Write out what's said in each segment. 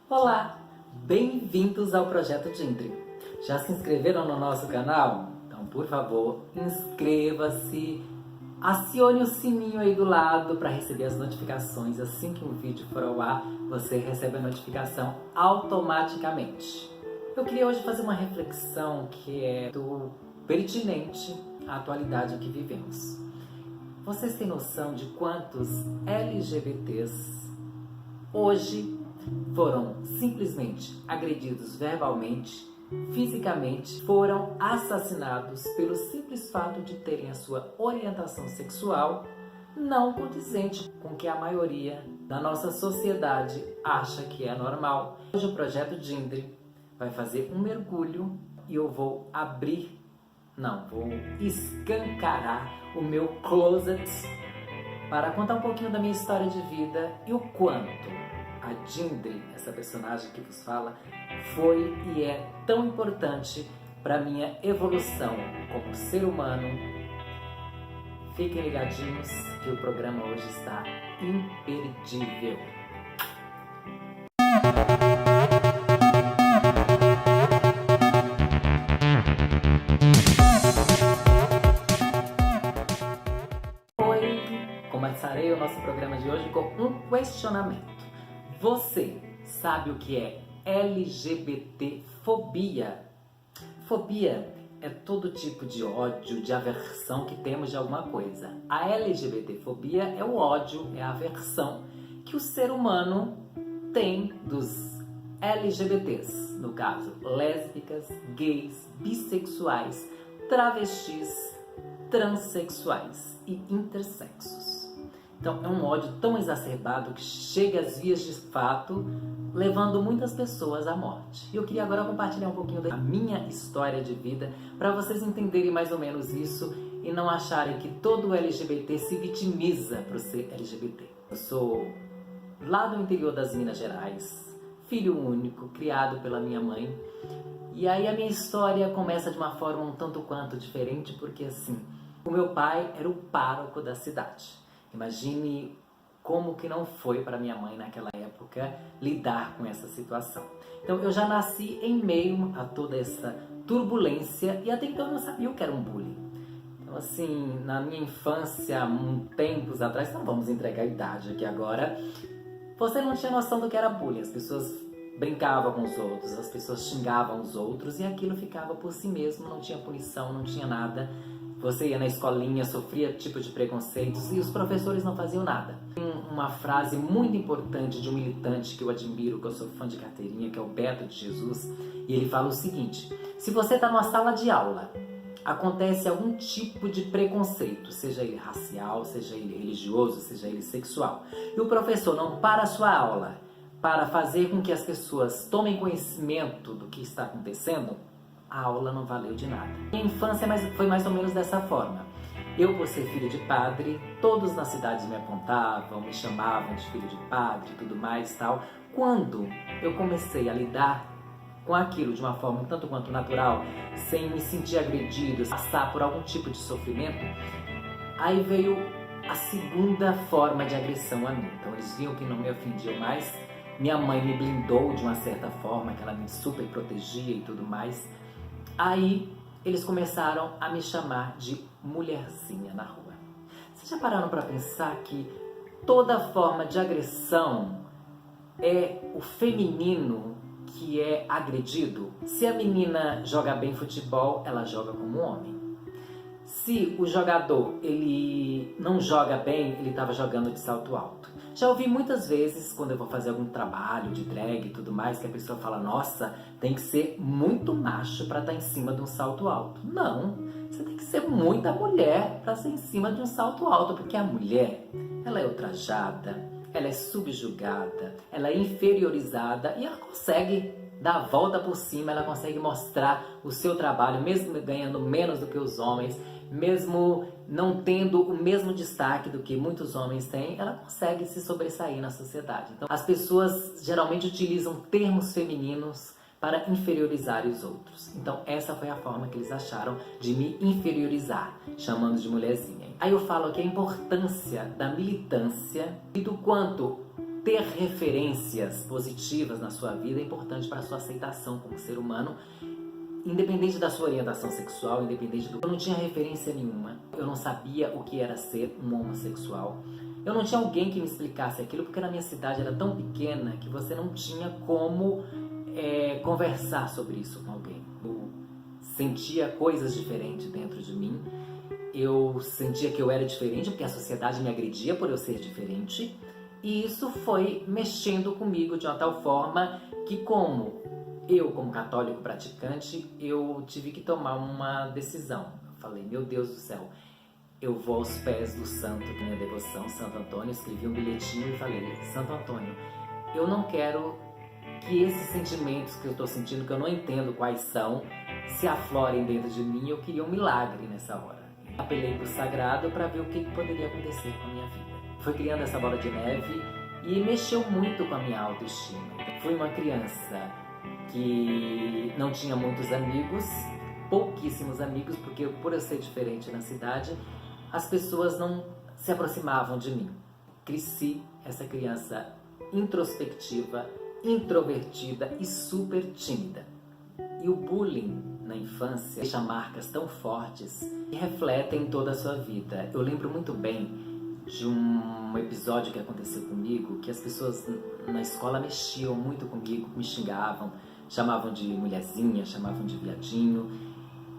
Olá, bem-vindos ao Projeto Gindri. Já se inscreveram no nosso canal? Então, por favor, inscreva-se, acione o sininho aí do lado para receber as notificações. Assim que um vídeo for ao ar, você recebe a notificação automaticamente. Eu queria hoje fazer uma reflexão que é pertinente à atualidade em que vivemos. Vocês têm noção de quantos LGBTs hoje foram simplesmente agredidos verbalmente, fisicamente, foram assassinados pelo simples fato de terem a sua orientação sexual não condizente com o que a maioria da nossa sociedade acha que é normal? Hoje o Projeto Gindri vai fazer um mergulho e eu vou vou escancarar o meu closet para contar um pouquinho da minha história de vida e o quanto a Gindri, essa personagem que vos fala, foi e é tão importante para minha evolução como ser humano. Fiquem ligadinhos que o programa hoje está imperdível. Começarei o nosso programa de hoje com um questionamento. Você sabe o que é LGBTfobia? Fobia é todo tipo de ódio, de aversão que temos de alguma coisa. A LGBTfobia é o ódio, é a aversão que o ser humano tem dos LGBTs, no caso, lésbicas, gays, bissexuais, travestis, transexuais e intersexos. Então, é um ódio tão exacerbado que chega às vias de fato, levando muitas pessoas à morte. E eu queria agora compartilhar um pouquinho da minha história de vida para vocês entenderem mais ou menos isso e não acharem que todo LGBT se vitimiza por ser LGBT. Eu sou lá do interior das Minas Gerais, filho único, criado pela minha mãe. E aí a minha história começa de uma forma um tanto quanto diferente, porque assim, o meu pai era o pároco da cidade. Imagine como que não foi para minha mãe naquela época lidar com essa situação. Então eu já nasci em meio a toda essa turbulência e até então eu não sabia o que era um bullying. Então assim, na minha infância, tempos atrás, não vamos entregar a idade aqui agora, você não tinha noção do que era bullying. As pessoas brincavam com os outros, as pessoas xingavam os outros e aquilo ficava por si mesmo, não tinha punição, não tinha nada. Você ia na escolinha, sofria tipo de preconceitos e os professores não faziam nada. Tem uma frase muito importante de um militante que eu admiro, que eu sou fã de carteirinha, que é o Beto de Jesus, e ele fala o seguinte: se você está numa sala de aula, acontece algum tipo de preconceito, seja ele racial, seja ele religioso, seja ele sexual, e o professor não para a sua aula para fazer com que as pessoas tomem conhecimento do que está acontecendo, a aula não valeu de nada. Minha infância foi mais ou menos dessa forma. Eu, por ser filho de padre, todos na cidade me apontavam, me chamavam de filho de padre e tudo mais tal. Quando eu comecei a lidar com aquilo de uma forma um tanto quanto natural, sem me sentir agredido, passar por algum tipo de sofrimento, aí veio a segunda forma de agressão a mim. Então eles viam que não me ofendiam mais. Minha mãe me blindou de uma certa forma, que ela me super protegia e tudo mais. Aí eles começaram a me chamar de mulherzinha na rua. Vocês já pararam para pensar que toda forma de agressão é o feminino que é agredido? Se a menina joga bem futebol, ela joga como homem. Se o jogador ele não joga bem, ele estava jogando de salto alto. Já ouvi muitas vezes, quando eu vou fazer algum trabalho de drag e tudo mais, que a pessoa fala: nossa, tem que ser muito macho para estar em cima de um salto alto. Não, você tem que ser muita mulher para ser em cima de um salto alto, porque a mulher, ela é ultrajada, ela é subjugada, ela é inferiorizada e ela consegue dar a volta por cima, ela consegue mostrar o seu trabalho, mesmo ganhando menos do que os homens, mesmo não tendo o mesmo destaque do que muitos homens têm, ela consegue se sobressair na sociedade. Então, as pessoas geralmente utilizam termos femininos para inferiorizar os outros. Então, essa foi a forma que eles acharam de me inferiorizar, chamando de mulherzinha. Aí eu falo aqui a importância da militância e do quanto ter referências positivas na sua vida é importante para a sua aceitação como ser humano, independente da sua orientação sexual, independente do... Eu não tinha referência nenhuma, eu não sabia o que era ser um homossexual. Eu não tinha alguém que me explicasse aquilo, porque na minha cidade era tão pequena que você não tinha como conversar sobre isso com alguém. Eu sentia coisas diferentes dentro de mim, eu sentia que eu era diferente porque a sociedade me agredia por eu ser diferente, e isso foi mexendo comigo de uma tal forma que, como católico praticante, eu tive que tomar uma decisão. Eu falei, meu Deus do céu, eu vou aos pés do santo, que minha devoção, Santo Antônio, escrevi um bilhetinho e falei, Santo Antônio, eu não quero que esses sentimentos que eu estou sentindo, que eu não entendo quais são, se aflorem dentro de mim. Eu queria um milagre nessa hora. Apelei para o sagrado para ver o que poderia acontecer com a minha vida. Foi criando essa bola de neve e mexeu muito com a minha autoestima. Fui uma criança que não tinha muitos amigos, pouquíssimos amigos, porque por eu ser diferente na cidade, as pessoas não se aproximavam de mim. Cresci essa criança introspectiva, introvertida e super tímida. E o bullying na infância deixa marcas tão fortes que refletem toda a sua vida. Eu lembro muito bem de um episódio que aconteceu comigo, que as pessoas na escola mexiam muito comigo, me xingavam, chamavam de mulherzinha, chamavam de viadinho.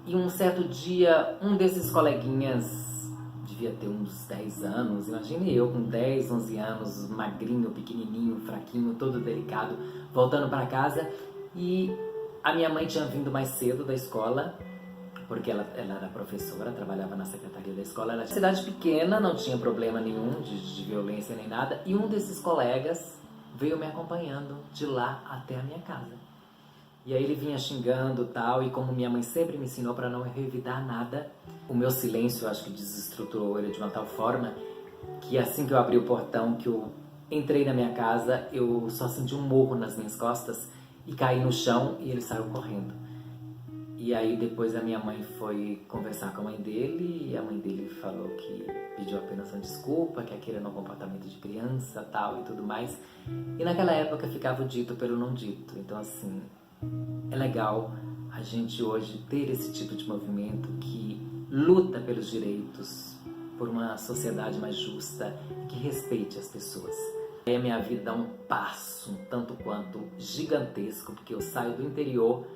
E um certo dia, um desses coleguinhas, devia ter uns 10 anos, imagine eu com 10, 11 anos, magrinho, pequenininho, fraquinho, todo delicado, voltando para casa, e a minha mãe tinha vindo mais cedo da escola, porque ela era professora, trabalhava na secretaria da escola. Ela era de cidade pequena, não tinha problema nenhum de violência nem nada, e um desses colegas veio me acompanhando de lá até a minha casa. E aí ele vinha xingando tal, e como minha mãe sempre me ensinou para não revidar nada, o meu silêncio acho que desestruturou ele de uma tal forma que assim que eu abri o portão, que eu entrei na minha casa, eu só senti um murro nas minhas costas e caí no chão e ele saiu correndo. E aí depois a minha mãe foi conversar com a mãe dele, e a mãe dele falou que pediu apenas uma desculpa, que aquele era um comportamento de criança tal e tudo mais. E naquela época ficava o dito pelo não dito. Então assim, é legal a gente hoje ter esse tipo de movimento que luta pelos direitos, por uma sociedade mais justa, que respeite as pessoas. Aí a minha vida dá um passo um tanto quanto gigantesco, porque eu saio do interior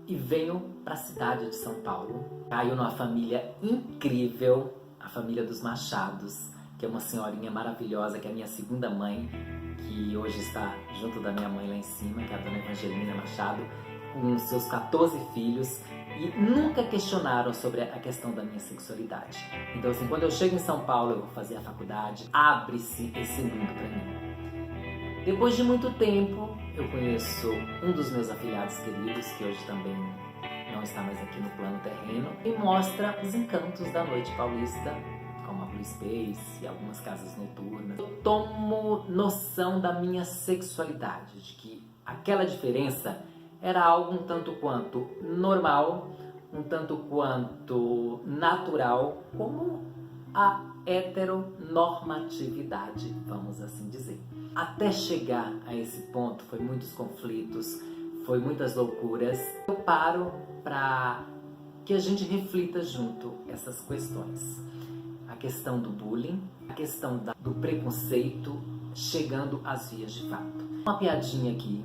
e venho para a cidade de São Paulo. Caio numa família incrível, a família dos Machados, que é uma senhorinha maravilhosa, que é a minha segunda mãe, que hoje está junto da minha mãe lá em cima, que é a dona Evangelina Machado, com seus 14 filhos, e nunca questionaram sobre a questão da minha sexualidade. Então assim, quando eu chego em São Paulo, eu vou fazer a faculdade, abre-se esse mundo para mim. Depois de muito tempo, eu conheço um dos meus afilhados queridos, que hoje também não está mais aqui no plano terreno, e mostra os encantos da noite paulista, como a Blue Space e algumas casas noturnas. Eu tomo noção da minha sexualidade, de que aquela diferença era algo um tanto quanto normal, um tanto quanto natural, como a heteronormatividade, vamos assim dizer. Até chegar a esse ponto, foi muitos conflitos, foi muitas loucuras. Eu paro para que a gente reflita junto essas questões. A questão do bullying, a questão do preconceito, chegando às vias de fato. Uma piadinha aqui,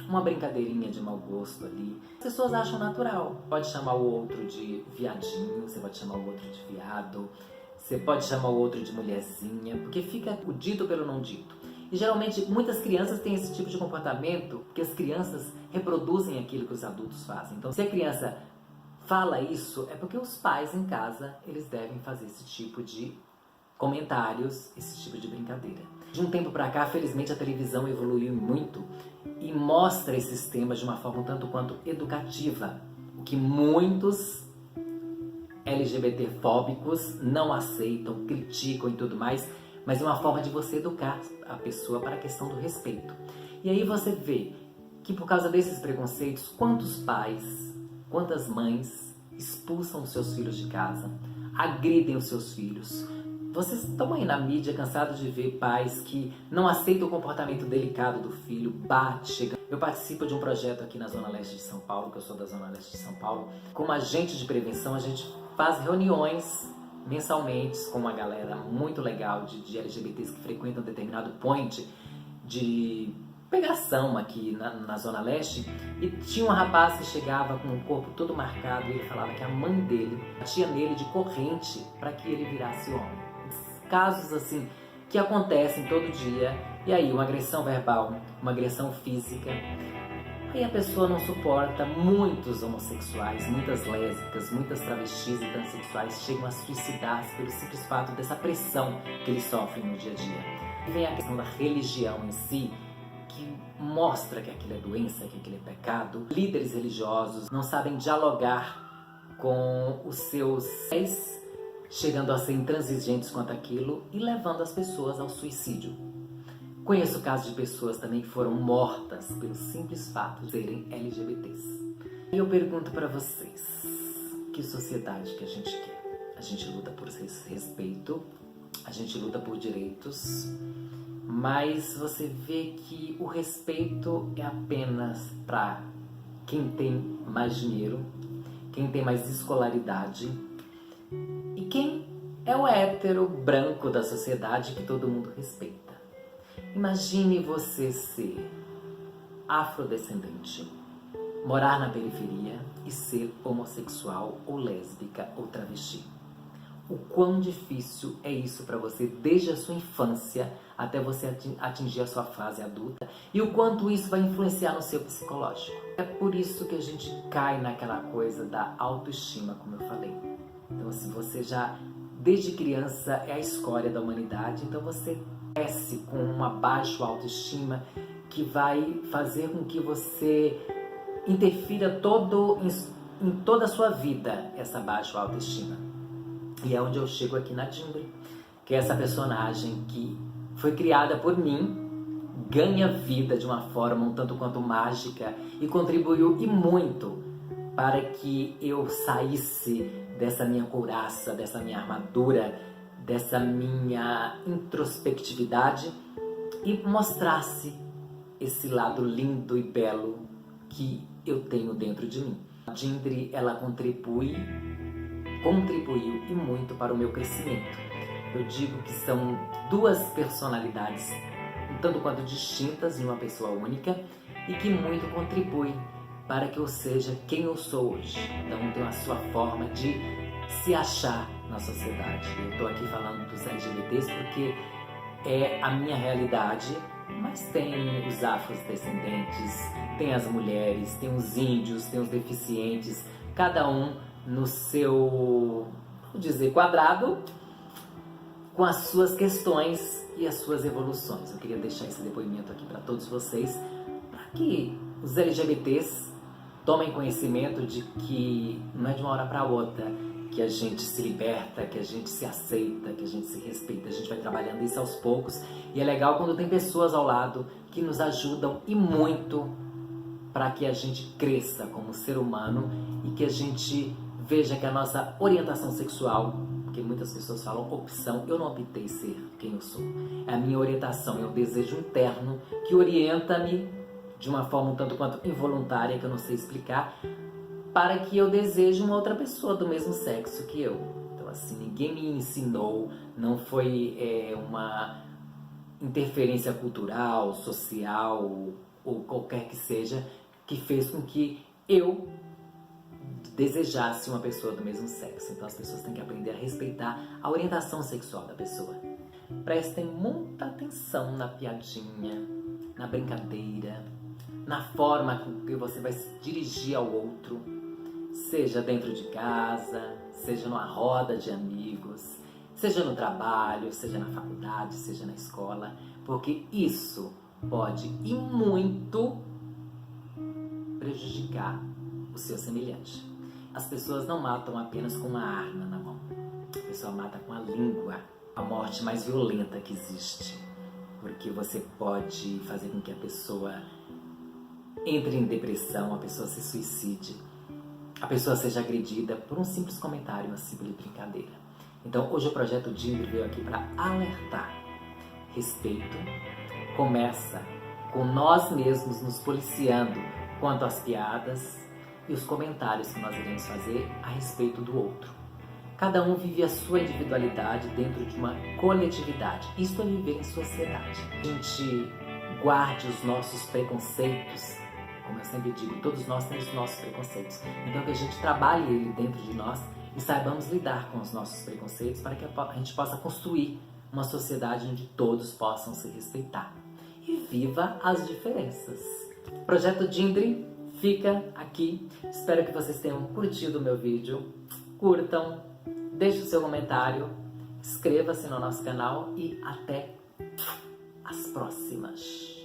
uma brincadeirinha de mau gosto ali. As pessoas acham natural. Pode chamar o outro de viadinho, você pode chamar o outro de viado, você pode chamar o outro de mulherzinha, porque fica o dito pelo não dito. E geralmente muitas crianças têm esse tipo de comportamento porque as crianças reproduzem aquilo que os adultos fazem. Então se a criança fala isso, é porque os pais em casa, eles devem fazer esse tipo de comentários, esse tipo de brincadeira. De um tempo pra cá, felizmente a televisão evoluiu muito e mostra esses temas de uma forma um tanto quanto educativa, o que muitos LGBT-fóbicos não aceitam, criticam e tudo mais, mas é uma forma de você educar a pessoa para a questão do respeito. E aí você vê que por causa desses preconceitos, quantos pais, quantas mães expulsam os seus filhos de casa, agridem os seus filhos, Vocês estão aí na mídia cansados de ver pais que não aceitam o comportamento delicado do filho, bate, chega. Eu participo de um projeto aqui na Zona Leste de São Paulo, que eu sou da Zona Leste de São Paulo. Como agente de prevenção, a gente faz reuniões mensalmente com uma galera muito legal de LGBTs que frequentam determinado point de pegação aqui na Zona Leste. E tinha um rapaz que chegava com o corpo todo marcado e ele falava que a mãe dele batia nele de corrente para que ele virasse homem. Casos assim que acontecem todo dia, e aí uma agressão verbal, uma agressão física, aí a pessoa não suporta. Muitos homossexuais, muitas lésbicas, muitas travestis e transexuais chegam a suicidar-se pelo simples fato dessa pressão que eles sofrem no dia a dia. E vem a questão da religião em si, que mostra que aquilo é doença, que aquilo é pecado. Líderes religiosos não sabem dialogar com os seus fiéis, chegando a ser intransigentes quanto aquilo e levando as pessoas ao suicídio. Conheço casos de pessoas também que foram mortas pelo simples fato de serem LGBTs. E eu pergunto para vocês, que sociedade que a gente quer? A gente luta por respeito, a gente luta por direitos, mas você vê que o respeito é apenas para quem tem mais dinheiro, quem tem mais escolaridade, e quem é o hétero branco da sociedade que todo mundo respeita. Imagine você ser afrodescendente, morar na periferia e ser homossexual ou lésbica ou travesti. O quão difícil é isso para você desde a sua infância até você atingir a sua fase adulta, e o quanto isso vai influenciar no seu psicológico. É por isso que a gente cai naquela coisa da autoestima, como eu falei. Então, assim, você já, desde criança, é a escória da humanidade, então você cresce com uma baixa autoestima que vai fazer com que você interfira em toda a sua vida, essa baixa autoestima. E é onde eu chego aqui na Dindri, que é essa personagem que foi criada por mim, ganha vida de uma forma um tanto quanto mágica e contribuiu e muito para que eu saísse dessa minha couraça, dessa minha armadura, dessa minha introspectividade e mostrasse esse lado lindo e belo que eu tenho dentro de mim. A Dindri, ela contribuiu e muito para o meu crescimento. Eu digo que são duas personalidades um tanto quanto distintas em uma pessoa única e que muito contribui para que eu seja quem eu sou hoje. Então tem a sua forma de se achar na sociedade. Eu estou aqui falando dos LGBTs porque é a minha realidade, mas tem os afrodescendentes, tem as mulheres, tem os índios, tem os deficientes, cada um no seu, vamos dizer, quadrado, com as suas questões e as suas evoluções. Eu queria deixar esse depoimento aqui para todos vocês, para que os LGBTs tomem conhecimento de que não é de uma hora para outra que a gente se liberta, que a gente se aceita, que a gente se respeita. A gente vai trabalhando isso aos poucos e é legal quando tem pessoas ao lado que nos ajudam e muito para que a gente cresça como ser humano e que a gente veja que a nossa orientação sexual, porque muitas pessoas falam opção, eu não optei ser quem eu sou. É a minha orientação, é o desejo interno que orienta-me de uma forma um tanto quanto involuntária, que eu não sei explicar, para que eu deseje uma outra pessoa do mesmo sexo que eu. Então, assim, ninguém me ensinou, não foi uma interferência cultural, social ou qualquer que seja, que fez com que eu desejasse uma pessoa do mesmo sexo. Então as pessoas têm que aprender a respeitar a orientação sexual da pessoa. Prestem muita atenção na piadinha, na brincadeira, na forma com que você vai se dirigir ao outro, seja dentro de casa, seja numa roda de amigos, seja no trabalho, seja na faculdade, seja na escola, porque isso pode e muito prejudicar o seu semelhante. As pessoas não matam apenas com uma arma na mão. A pessoa mata com a língua. A morte mais violenta que existe. Porque você pode fazer com que a pessoa entre em depressão, a pessoa se suicide, a pessoa seja agredida por um simples comentário, uma simples brincadeira. Então hoje o Projeto Dindri veio aqui para alertar. Respeito começa com nós mesmos nos policiando quanto às piadas e os comentários que nós iremos fazer a respeito do outro. Cada um vive a sua individualidade dentro de uma coletividade. Isto é viver em sociedade. A gente guarde os nossos preconceitos. Como eu sempre digo, todos nós temos nossos preconceitos. Então que a gente trabalhe ele dentro de nós e saibamos lidar com os nossos preconceitos para que a gente possa construir uma sociedade onde todos possam se respeitar. E viva as diferenças. Projeto Dindri fica aqui. Espero que vocês tenham curtido o meu vídeo. Curtam, deixe o seu comentário, inscreva-se no nosso canal e até as próximas.